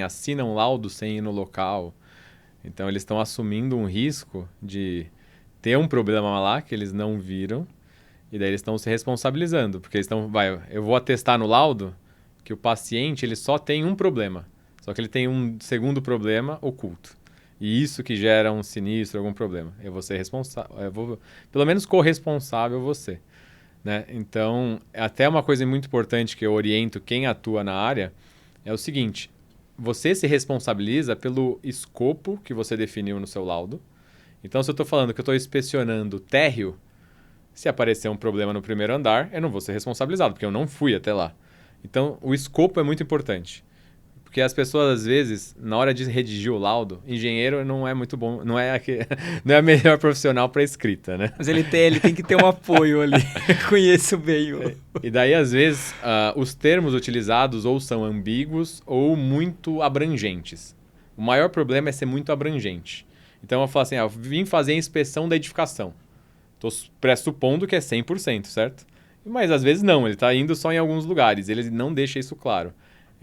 assinam laudo sem ir no local, então eles estão assumindo um risco de ter um problema lá que eles não viram, e daí eles estão se responsabilizando, porque eles eu vou atestar no laudo que o paciente ele só tem um problema, só que ele tem um segundo problema oculto. E isso que gera um sinistro, algum problema. Eu vou ser responsável, pelo menos corresponsável você, né? Então, até uma coisa muito importante que eu oriento quem atua na área é o seguinte: você se responsabiliza pelo escopo que você definiu no seu laudo. Então, se eu estou falando que eu estou inspecionando térreo, se aparecer um problema no primeiro andar, eu não vou ser responsabilizado, porque eu não fui até lá. Então, o escopo é muito importante. Porque as pessoas, às vezes, na hora de redigir o laudo, engenheiro não é muito bom, não é a melhor profissional para escrita, né? Mas ele tem que ter um apoio ali. Conheço bem. E daí, às vezes, os termos utilizados ou são ambíguos ou muito abrangentes. O maior problema é ser muito abrangente. Então, eu falo assim, eu vim fazer a inspeção da edificação. Estou pressupondo que é 100%, certo? Mas, às vezes, não. Ele está indo só em alguns lugares. Ele não deixa isso claro.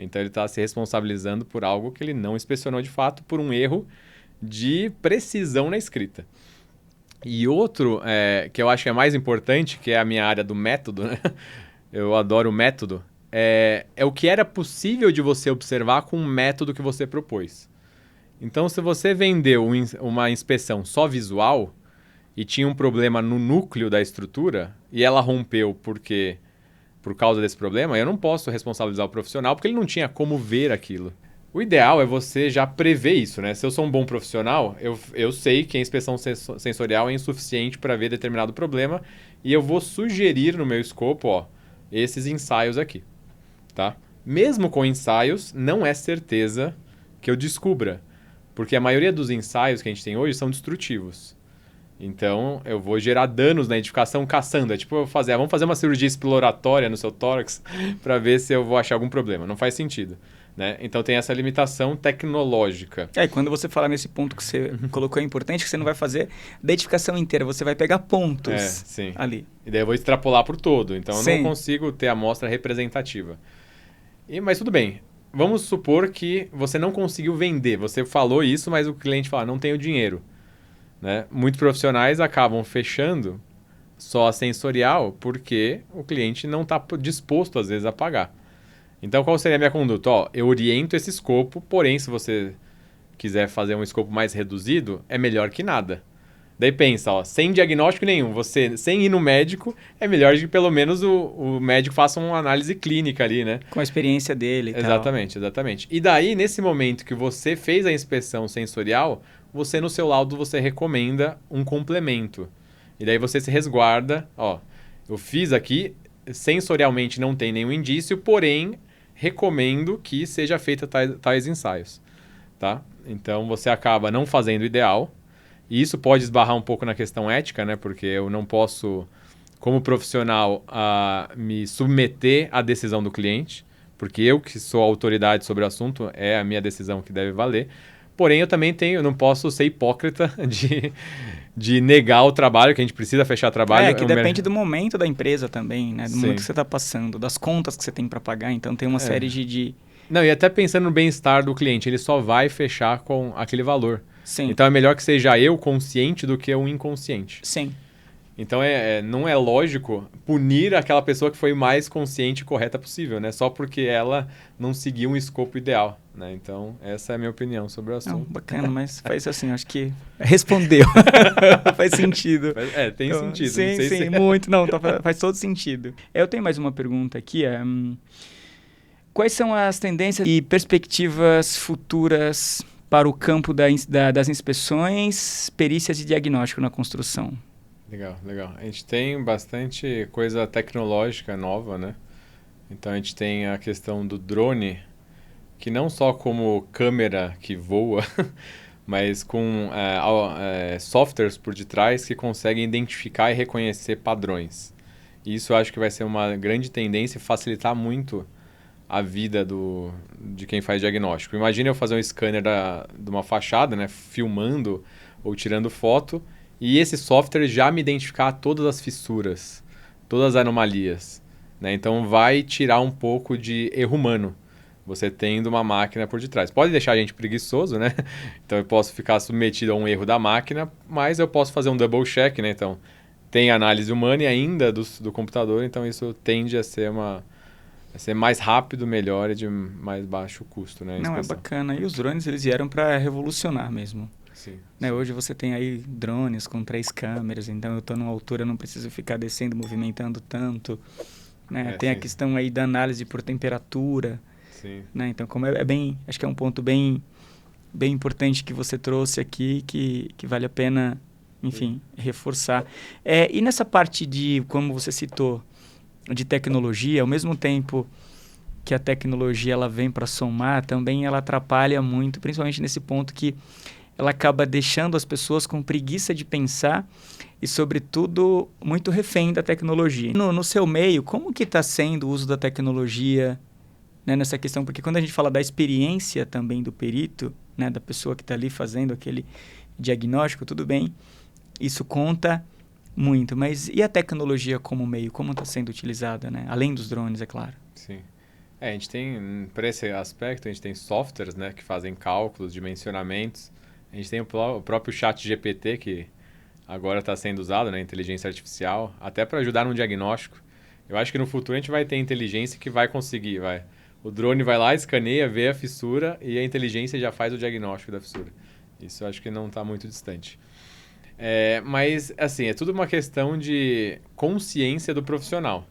Então, ele está se responsabilizando por algo que ele não inspecionou de fato, por um erro de precisão na escrita. E outro, que eu acho que é mais importante, que é a minha área do método, né? Eu adoro o método, é o que era possível de você observar com o método que você propôs. Então, se você vendeu uma inspeção só visual e tinha um problema no núcleo da estrutura e ela rompeu por causa desse problema, eu não posso responsabilizar o profissional porque ele não tinha como ver aquilo. O ideal é você já prever isso, né? Se eu sou um bom profissional, eu sei que a inspeção sensorial é insuficiente para ver determinado problema e eu vou sugerir no meu escopo, esses ensaios aqui, tá? Mesmo com ensaios, não é certeza que eu descubra, porque a maioria dos ensaios que a gente tem hoje são destrutivos. Então, eu vou gerar danos na edificação caçando. É tipo, vamos fazer uma cirurgia exploratória no seu tórax para ver se eu vou achar algum problema. Não faz sentido, né? Então, tem essa limitação tecnológica. E quando você fala nesse ponto que você colocou, é importante que você não vai fazer da edificação inteira. Você vai pegar pontos ali. E daí eu vou extrapolar por todo. Então, eu não consigo ter a amostra representativa. Mas tudo bem. Vamos supor que você não conseguiu vender. Você falou isso, mas o cliente fala, não tenho dinheiro. Né? Muitos profissionais acabam fechando só a sensorial porque o cliente não está disposto, às vezes, a pagar. Então, qual seria a minha conduta? Eu oriento esse escopo, porém, se você quiser fazer um escopo mais reduzido, é melhor que nada. Daí pensa, sem diagnóstico nenhum, você sem ir no médico, é melhor que pelo menos o médico faça uma análise clínica ali, né? Com a experiência dele e Exatamente. E daí, nesse momento que você fez a inspeção sensorial, você no seu laudo você recomenda um complemento. E daí você se resguarda, eu fiz aqui, sensorialmente não tem nenhum indício, porém recomendo que seja feita tais ensaios, tá? Então você acaba não fazendo o ideal, e isso pode esbarrar um pouco na questão ética, né? Porque eu não posso, como profissional, me submeter à decisão do cliente, porque eu que sou a autoridade sobre o assunto, é a minha decisão que deve valer. Porém, eu não posso ser hipócrita de negar o trabalho, que a gente precisa fechar trabalho. Que depende do momento da empresa também, né? Do momento que você está passando, das contas que você tem para pagar. Então, tem uma série de... Não, e até pensando no bem-estar do cliente, ele só vai fechar com aquele valor. Sim. Então é melhor que seja eu consciente do que um inconsciente. Sim. Então não é lógico punir aquela pessoa que foi mais consciente e correta possível, né? Só porque ela não seguiu um escopo ideal, né? Então essa é a minha opinião sobre o assunto. Não, bacana, mas faz assim, acho que respondeu. Faz sentido. Tem então, sentido. Sim, não sei sim, se... muito. Não, faz todo sentido. Eu tenho mais uma pergunta aqui. Quais são as tendências e perspectivas futuras para o campo das inspeções, perícias e diagnóstico na construção? Legal. A gente tem bastante coisa tecnológica nova, né? Então a gente tem a questão do drone, que não só como câmera que voa, mas com softwares por detrás que conseguem identificar e reconhecer padrões. E isso eu acho que vai ser uma grande tendência e facilitar muito a vida de quem faz diagnóstico. Imagina eu fazer um scanner de uma fachada, né, filmando ou tirando foto, e esse software já me identificar todas as fissuras, todas as anomalias, né? Então vai tirar um pouco de erro humano, você tendo uma máquina por detrás. Pode deixar a gente preguiçoso, né? Então eu posso ficar submetido a um erro da máquina, mas eu posso fazer um double check, né? Então tem análise humana e ainda do computador, então isso tende a ser mais rápido, melhor e de mais baixo custo, né? Não, é bacana. E os drones, eles vieram para revolucionar mesmo. Sim. Né? Hoje você tem aí drones com 3 câmeras, então eu estou numa altura, não preciso ficar descendo, movimentando tanto. Né? Tem a questão aí da análise por temperatura. Sim. Né? Então, como acho que é um ponto bem importante que você trouxe aqui, que vale a pena, enfim, reforçar. E nessa parte de, como você citou, de tecnologia, ao mesmo tempo que a tecnologia ela vem para somar, também ela atrapalha muito, principalmente nesse ponto que ela acaba deixando as pessoas com preguiça de pensar e, sobretudo, muito refém da tecnologia. No seu meio, como que está sendo o uso da tecnologia, né, nessa questão? Porque quando a gente fala da experiência também do perito, né, da pessoa que está ali fazendo aquele diagnóstico, tudo bem, isso conta muito. Mas e a tecnologia como meio? Como está sendo utilizada, né? Além dos drones, é claro. Sim. A gente tem, para esse aspecto, a gente tem softwares, né, que fazem cálculos, dimensionamentos. A gente tem o próprio ChatGPT, que agora está sendo usado, né, inteligência artificial, até para ajudar no diagnóstico. Eu acho que no futuro a gente vai ter inteligência que vai conseguir, o drone vai lá, escaneia, vê a fissura e a inteligência já faz o diagnóstico da fissura. Isso eu acho que não está muito distante. Mas, assim, é tudo uma questão de consciência do profissional.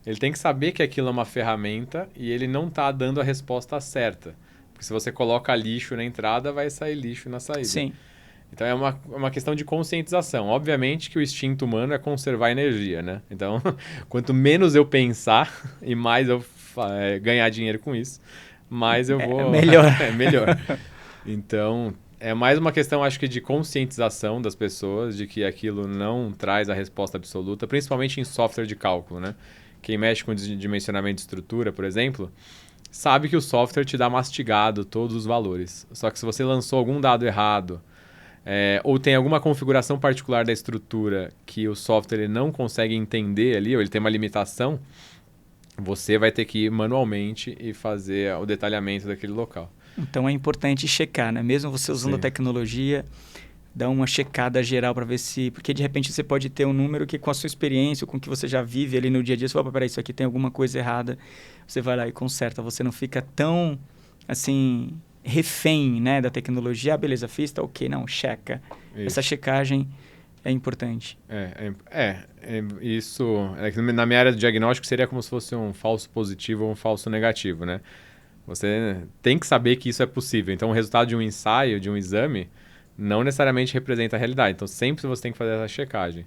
Ele tem que saber que aquilo é uma ferramenta e ele não está dando a resposta certa. Porque se você coloca lixo na entrada, vai sair lixo na saída. Sim. Então é uma questão de conscientização. Obviamente que o instinto humano é conservar energia, né? Então, quanto menos eu pensar e mais eu ganhar dinheiro com isso, mais eu vou... Melhor. Melhor. Então, é mais uma questão, acho que, de conscientização das pessoas, de que aquilo não traz a resposta absoluta, principalmente em software de cálculo, né? Quem mexe com dimensionamento de estrutura, por exemplo, sabe que o software te dá mastigado todos os valores. Só que se você lançou algum dado errado, ou tem alguma configuração particular da estrutura que o software ele não consegue entender ali, ou ele tem uma limitação, você vai ter que ir manualmente e fazer o detalhamento daquele local. Então é importante checar, né? Mesmo você usando a tecnologia, dar uma checada geral para ver se... Porque de repente você pode ter um número que com a sua experiência, ou com o que você já vive ali no dia a dia, você fala, peraí, isso aqui tem alguma coisa errada. Você vai lá e conserta. Você não fica tão, assim, refém, né, da tecnologia. Ah, beleza, fiz, tá ok. Não, checa. Isso. Essa checagem é importante. Isso, na minha área de diagnóstico, seria como se fosse um falso positivo ou um falso negativo, né? Você tem que saber que isso é possível. Então, o resultado de um ensaio, de um exame, não necessariamente representa a realidade. Então, sempre você tem que fazer essa checagem.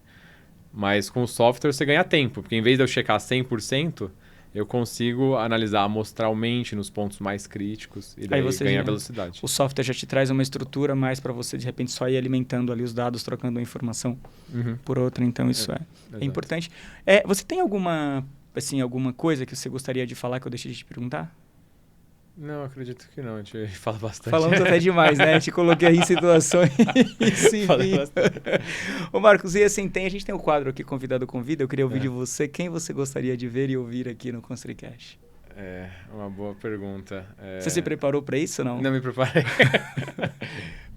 Mas com o software você ganha tempo, porque em vez de eu checar 100%, eu consigo analisar amostralmente nos pontos mais críticos e daí ganhar velocidade. O software já te traz uma estrutura mais para você, de repente, só ir alimentando ali os dados, trocando uma informação por outra. Então, isso é importante. Você tem alguma coisa que você gostaria de falar que eu deixei de te perguntar? Não, acredito que não. A gente fala bastante. Falamos até demais, né? Te coloquei aí em situações. Falei bastante. Ô Marcos, e assim, a gente tem o quadro aqui, Convidado Convida. Eu queria ouvir de você quem você gostaria de ver e ouvir aqui no ConstruiCast. Uma boa pergunta. Você se preparou para isso ou não? Não me preparei.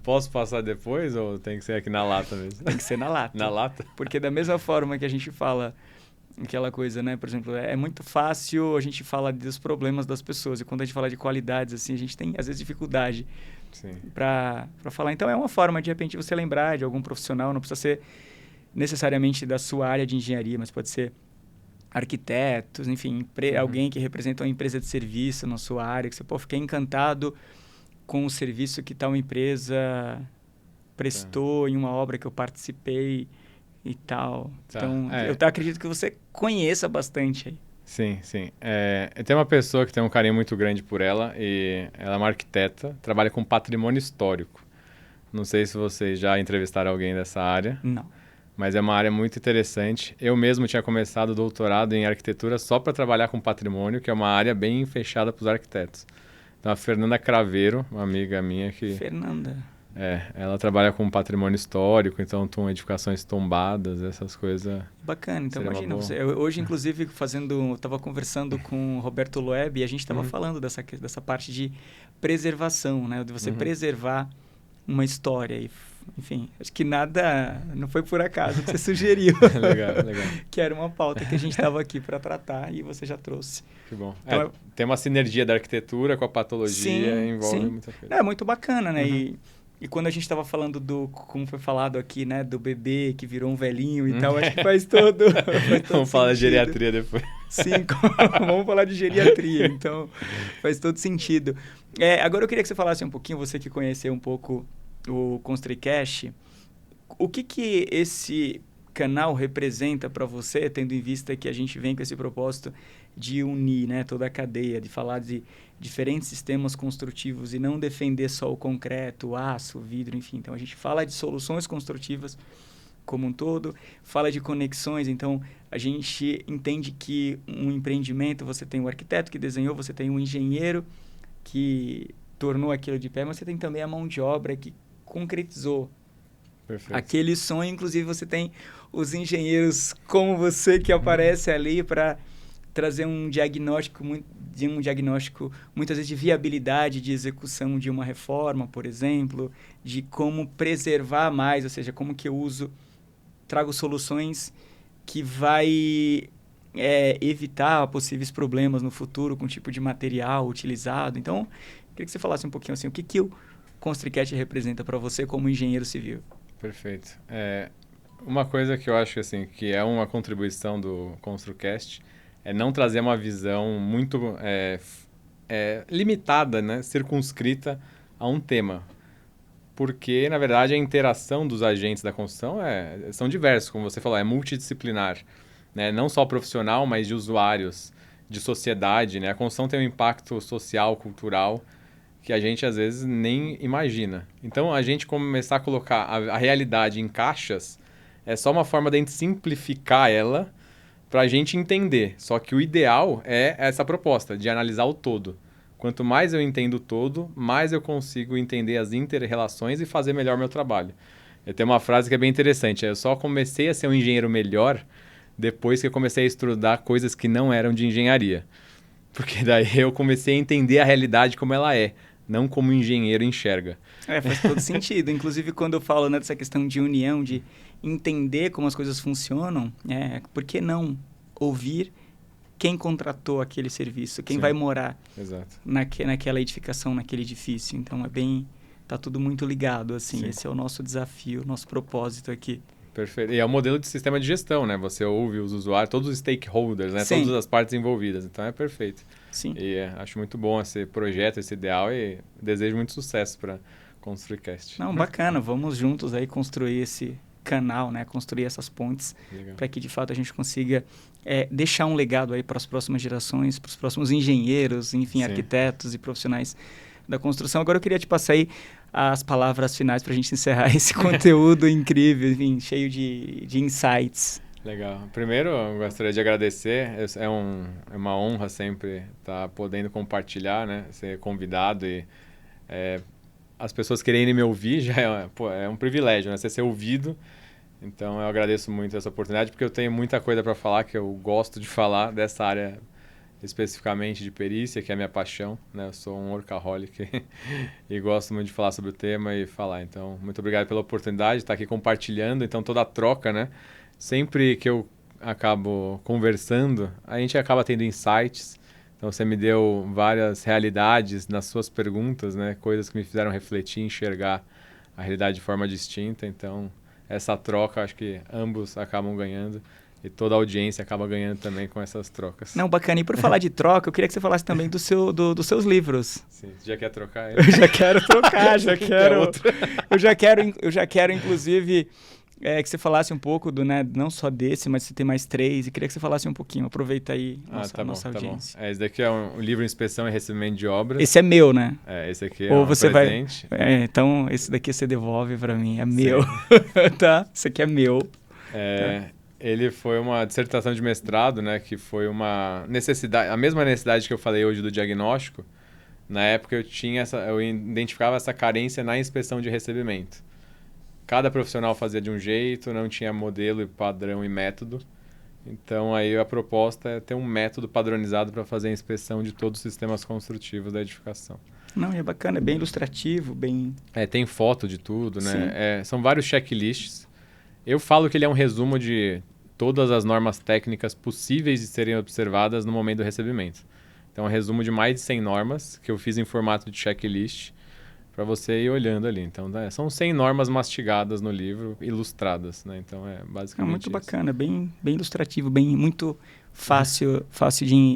Posso passar depois ou tem que ser aqui na lata mesmo? Tem que ser na lata. Na lata? Porque da mesma forma que a gente fala aquela coisa, né? Por exemplo, é muito fácil a gente falar dos problemas das pessoas. E quando a gente fala de qualidades, assim, a gente tem, às vezes, dificuldade para falar. Então, é uma forma, de repente, você lembrar de algum profissional. Não precisa ser necessariamente da sua área de engenharia, mas pode ser arquitetos, enfim, alguém que representa uma empresa de serviço na sua área, que você pode ficar encantado com o serviço que tal empresa prestou em uma obra que eu participei e tal. Então, eu acredito que você conheça bastante aí. Sim, sim. Tem uma pessoa que tem um carinho muito grande por ela, e ela é uma arquiteta, trabalha com patrimônio histórico. Não sei se vocês já entrevistaram alguém dessa área. Não. Mas é uma área muito interessante. Eu mesmo tinha começado o doutorado em arquitetura só para trabalhar com patrimônio, que é uma área bem fechada para os arquitetos. Então, a Fernanda Craveiro, uma amiga minha que... Fernanda. Ela trabalha com patrimônio histórico, então edificações tombadas, essas coisas. Bacana, então imagina você. Hoje, inclusive, estava conversando com o Roberto Loeb e a gente estava falando dessa parte de preservação, né? De você preservar uma história. E, enfim, acho que não foi por acaso que você sugeriu. Legal. Que era uma pauta que a gente estava aqui para tratar e você já trouxe. Que bom. Então, tem uma sinergia da arquitetura com a patologia, envolve muita coisa. É muito bacana, né? E quando a gente estava falando como foi falado aqui, né? Do bebê que virou um velhinho e tal, acho que faz todo Vamos falar de geriatria depois. Sim, vamos falar de geriatria, então faz todo sentido. Agora eu queria que você falasse um pouquinho, você que conheceu um pouco o ConstruiCast, o que esse canal representa para você, tendo em vista que a gente vem com esse propósito de unir, né, toda a cadeia, de falar de diferentes sistemas construtivos e não defender só o concreto, o aço, o vidro, enfim. Então, a gente fala de soluções construtivas como um todo, fala de conexões. Então, a gente entende que um empreendimento, você tem o arquiteto que desenhou, você tem um engenheiro que tornou aquilo de pé, mas você tem também a mão de obra que concretizou aquele sonho. Inclusive, você tem os engenheiros como você que aparece ali para trazer um diagnóstico muitas vezes de viabilidade de execução de uma reforma, por exemplo, de como preservar mais, ou seja, como que eu trago soluções que vai evitar possíveis problemas no futuro com o tipo de material utilizado. Então, queria que você falasse um pouquinho assim, o que o ConstruiCast representa para você como engenheiro civil. Perfeito. Uma coisa que eu acho assim, que é uma contribuição do ConstruiCast é não trazer uma visão muito limitada, né, circunscrita a um tema. Porque, na verdade, a interação dos agentes da construção são diversos, como você falou, é multidisciplinar. Né? Não só profissional, mas de usuários, de sociedade. Né? A construção tem um impacto social, cultural, que a gente, às vezes, nem imagina. Então, a gente começar a colocar a realidade em caixas é só uma forma de a gente simplificar ela para a gente entender. Só que o ideal é essa proposta, de analisar o todo. Quanto mais eu entendo o todo, mais eu consigo entender as inter-relações e fazer melhor meu trabalho. Eu tenho uma frase que é bem interessante. Eu só comecei a ser um engenheiro melhor depois que eu comecei a estudar coisas que não eram de engenharia. Porque daí eu comecei a entender a realidade como ela é, não como o engenheiro enxerga. Faz todo sentido. Inclusive, quando eu falo, né, dessa questão de união, de entender como as coisas funcionam, por que não ouvir quem contratou aquele serviço, quem vai morar naquela edificação, naquele edifício. Então, tá tudo muito ligado, assim. Sim. Esse é o nosso desafio, o nosso propósito aqui. Perfeito. E é o modelo de sistema de gestão, né? Você ouve os usuários, todos os stakeholders, né? Todas as partes envolvidas. Então, é perfeito. Sim. E acho muito bom esse projeto, esse ideal, e desejo muito sucesso para ConstruiCast. Não, bacana. Vamos juntos aí construir esse canal, né? Construir essas pontes para que, de fato, a gente consiga deixar um legado aí para as próximas gerações, para os próximos engenheiros, enfim, arquitetos e profissionais da construção. Agora eu queria te passar aí as palavras finais para a gente encerrar esse conteúdo incrível, enfim, cheio de insights. Legal. Primeiro, eu gostaria de agradecer. É uma honra sempre estar podendo compartilhar, né? Ser convidado e as pessoas quererem me ouvir já é um privilégio, né? Você ser ouvido. Então, eu agradeço muito essa oportunidade porque eu tenho muita coisa para falar que eu gosto de falar dessa área especificamente de perícia, que é a minha paixão, né? Eu sou um workaholic e gosto muito de falar sobre o tema e falar. Então, muito obrigado pela oportunidade de estar aqui compartilhando. Então, toda a troca, né? Sempre que eu acabo conversando, a gente acaba tendo insights. Então, você me deu várias realidades nas suas perguntas, né? Coisas que me fizeram refletir, enxergar a realidade de forma distinta. Então, essa troca, acho que ambos acabam ganhando. E toda a audiência acaba ganhando também com essas trocas. Não, bacana. E por falar de troca, eu queria que você falasse também dos seus livros. Sim, já quer trocar? Eu já quero trocar, eu já quero, inclusive, que você falasse um pouco do, né, não só desse, mas você tem mais 3. E queria que você falasse um pouquinho. Aproveita aí nossa audiência. Tá bom. Esse daqui é um livro Inspeção e Recebimento de Obras. Esse é meu, né? Esse aqui Ou é você presente. Então, esse daqui você devolve pra mim. É meu. Tá? Esse aqui é meu. Tá. Ele foi uma dissertação de mestrado, né, que foi uma necessidade, a mesma necessidade que eu falei hoje do diagnóstico. Na época eu identificava essa carência na inspeção de recebimento. Cada profissional fazia de um jeito, não tinha modelo, padrão e método. Então aí a proposta é ter um método padronizado para fazer a inspeção de todos os sistemas construtivos da edificação. Não, é bacana, é bem ilustrativo, bem... Tem foto de tudo, né? São vários checklists. Eu falo que ele é um resumo de todas as normas técnicas possíveis de serem observadas no momento do recebimento. Então, é um resumo de mais de 100 normas que eu fiz em formato de checklist para você ir olhando ali. Então, são 100 normas mastigadas no livro, ilustradas, né? Então, é basicamente muito isso. Bacana, bem ilustrativo, muito fácil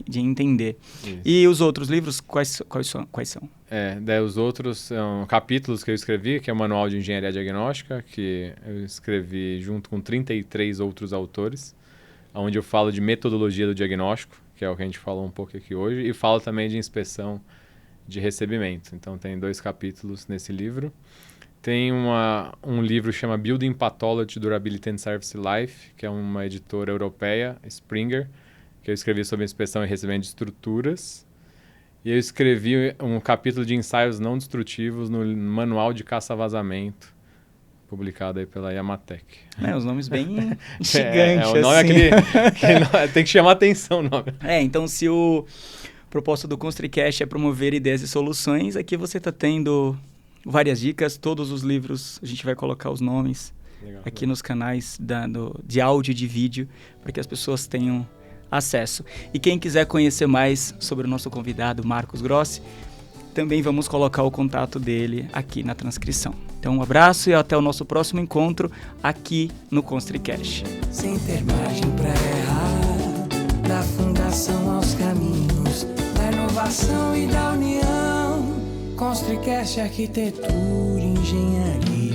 de entender. Isso. E os outros livros, quais são? Daí os outros são capítulos que eu escrevi, que é o Manual de Engenharia Diagnóstica, que eu escrevi junto com 33 outros autores, onde eu falo de metodologia do diagnóstico, que é o que a gente falou um pouco aqui hoje, e falo também de inspeção de recebimento. Então, tem 2 capítulos nesse livro. Tem um livro que chama Building Pathology, Durability and Service Life, que é uma editora europeia, Springer, que eu escrevi sobre inspeção e recebimento de estruturas. E eu escrevi um capítulo de ensaios não destrutivos no Manual de Caça-Vazamento, publicado aí pela Yamatec. Os nomes bem gigantes. O nome assim. Tem que chamar atenção o nome. Então se o propósito do ConstruiCast é promover ideias e soluções, aqui você está tendo várias dicas, todos os livros, a gente vai colocar os nomes aqui nos canais de áudio e de vídeo, para que as pessoas tenham acesso. E quem quiser conhecer mais sobre o nosso convidado, Marcos Grossi, também vamos colocar o contato dele aqui na transcrição. Então, um abraço e até o nosso próximo encontro aqui no ConstruiCast. Sem ter margem para errar, da fundação aos caminhos, da inovação e da união. ConstruiCast, arquitetura, engenharia.